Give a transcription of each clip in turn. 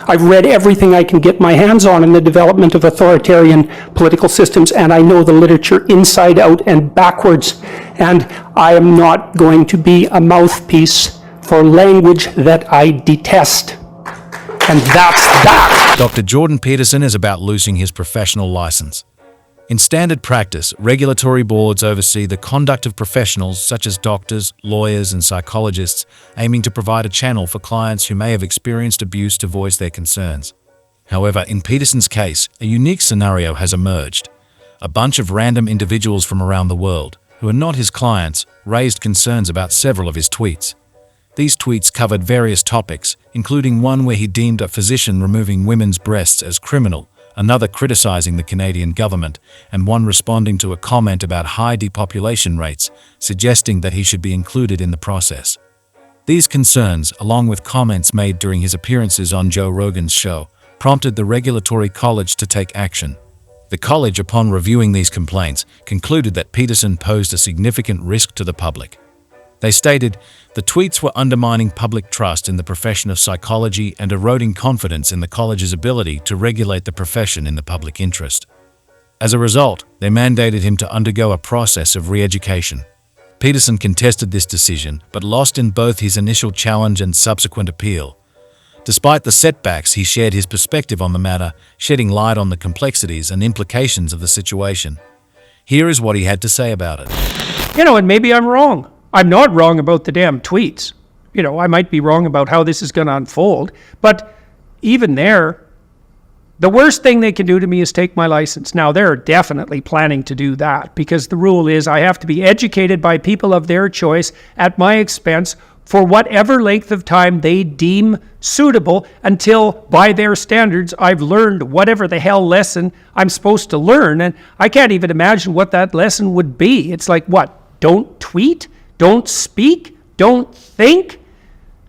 I've read everything I can get my hands on in the development of authoritarian political systems, and I know the literature inside out and backwards. And I am not going to be a mouthpiece for language that I detest. And that's that. Dr. Jordan Peterson is about losing his professional license. In standard practice, regulatory boards oversee the conduct of professionals such as doctors, lawyers, and psychologists, aiming to provide a channel for clients who may have experienced abuse to voice their concerns. However, in Peterson's case, a unique scenario has emerged. A bunch of random individuals from around the world, who are not his clients, raised concerns about several of his tweets. These tweets covered various topics, including one where he deemed a physician removing women's breasts as criminal, another criticizing the Canadian government, and one responding to a comment about high depopulation rates, suggesting that he should be included in the process. These concerns, along with comments made during his appearances on Joe Rogan's show, prompted the Regulatory College to take action. The college, upon reviewing these complaints, concluded that Peterson posed a significant risk to the public. They stated, the tweets were undermining public trust in the profession of psychology and eroding confidence in the college's ability to regulate the profession in the public interest. As a result, they mandated him to undergo a process of re-education. Peterson contested this decision, but lost in both his initial challenge and subsequent appeal. Despite the setbacks, he shared his perspective on the matter, shedding light on the complexities and implications of the situation. Here is what he had to say about it. And maybe I'm wrong. I'm not wrong about the damn tweets. I might be wrong about how this is going to unfold, but even there, the worst thing they can do to me is take my license. Now, they're definitely planning to do that, because the rule is I have to be educated by people of their choice at my expense for whatever length of time they deem suitable until, by their standards, I've learned whatever the hell lesson I'm supposed to learn. And I can't even imagine what that lesson would be. It's like, what? Don't tweet? Don't speak, don't think,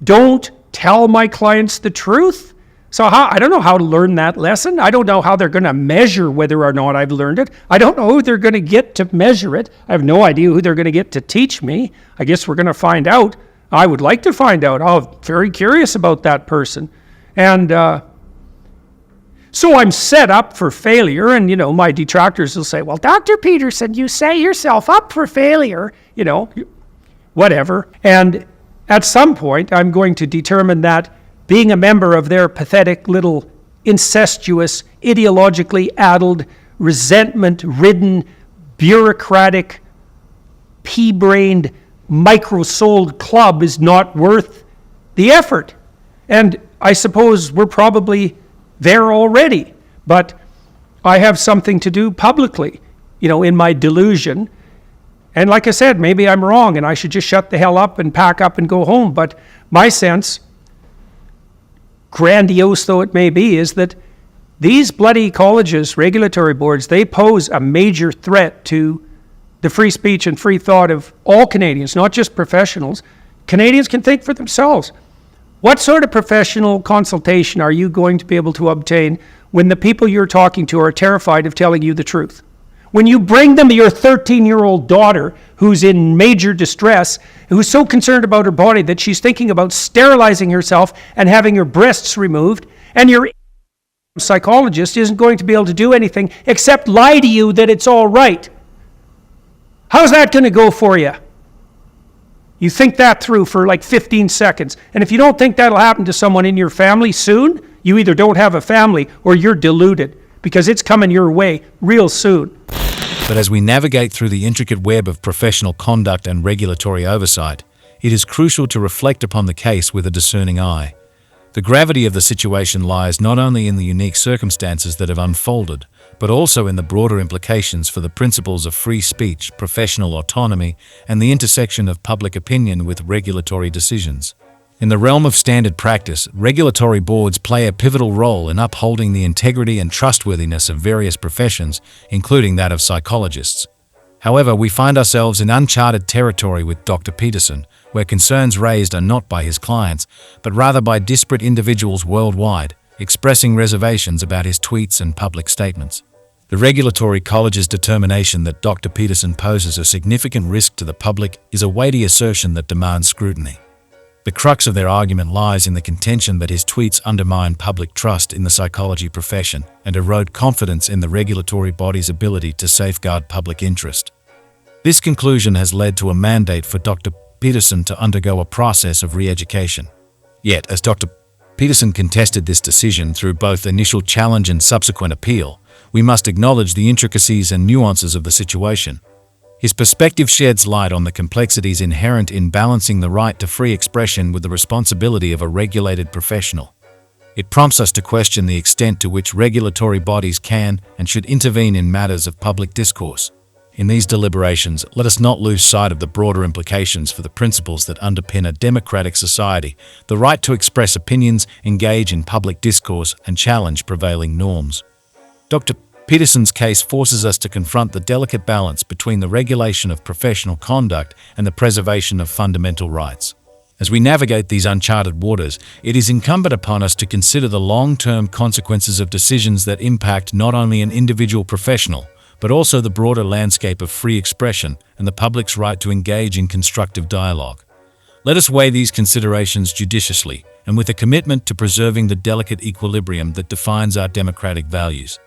don't tell my clients the truth. So I don't know how to learn that lesson. I don't know how they're going to measure whether or not I've learned it. I don't know who they're going to get to measure it. I have no idea who they're going to get to teach me. I guess we're going to find out. I would like to find out. I'm very curious about that person. And so I'm set up for failure, and, my detractors will say, well, Dr. Peterson, you set yourself up for failure, whatever. And at some point, I'm going to determine that being a member of their pathetic little incestuous, ideologically addled, resentment-ridden, bureaucratic, pea-brained, micro-souled club is not worth the effort. And I suppose we're probably there already, but I have something to do publicly, in my delusion. And like I said, maybe I'm wrong and I should just shut the hell up and pack up and go home. But my sense, grandiose though it may be, is that these bloody colleges, regulatory boards, they pose a major threat to the free speech and free thought of all Canadians, not just professionals. Canadians can think for themselves. What sort of professional consultation are you going to be able to obtain when the people you're talking to are terrified of telling you the truth? When you bring them your 13-year-old daughter who's in major distress, who's so concerned about her body that she's thinking about sterilizing herself and having her breasts removed, and your psychologist isn't going to be able to do anything except lie to you that it's all right. How's that going to go for you? You think that through for like 15 seconds. And if you don't think that'll happen to someone in your family soon, you either don't have a family or you're deluded, because it's coming your way real soon. But as we navigate through the intricate web of professional conduct and regulatory oversight, it is crucial to reflect upon the case with a discerning eye. The gravity of the situation lies not only in the unique circumstances that have unfolded, but also in the broader implications for the principles of free speech, professional autonomy, and the intersection of public opinion with regulatory decisions. In the realm of standard practice, regulatory boards play a pivotal role in upholding the integrity and trustworthiness of various professions, including that of psychologists. However, we find ourselves in uncharted territory with Dr. Peterson, where concerns raised are not by his clients, but rather by disparate individuals worldwide, expressing reservations about his tweets and public statements. The Regulatory College's determination that Dr. Peterson poses a significant risk to the public is a weighty assertion that demands scrutiny. The crux of their argument lies in the contention that his tweets undermine public trust in the psychology profession and erode confidence in the regulatory body's ability to safeguard public interest. This conclusion has led to a mandate for Dr. Peterson to undergo a process of re-education. Yet, as Dr. Peterson contested this decision through both initial challenge and subsequent appeal, we must acknowledge the intricacies and nuances of the situation. His perspective sheds light on the complexities inherent in balancing the right to free expression with the responsibility of a regulated professional. It prompts us to question the extent to which regulatory bodies can and should intervene in matters of public discourse. In these deliberations, let us not lose sight of the broader implications for the principles that underpin a democratic society: the right to express opinions, engage in public discourse, and challenge prevailing norms. Dr. Peterson's case forces us to confront the delicate balance between the regulation of professional conduct and the preservation of fundamental rights. As we navigate these uncharted waters, it is incumbent upon us to consider the long-term consequences of decisions that impact not only an individual professional, but also the broader landscape of free expression and the public's right to engage in constructive dialogue. Let us weigh these considerations judiciously and with a commitment to preserving the delicate equilibrium that defines our democratic values.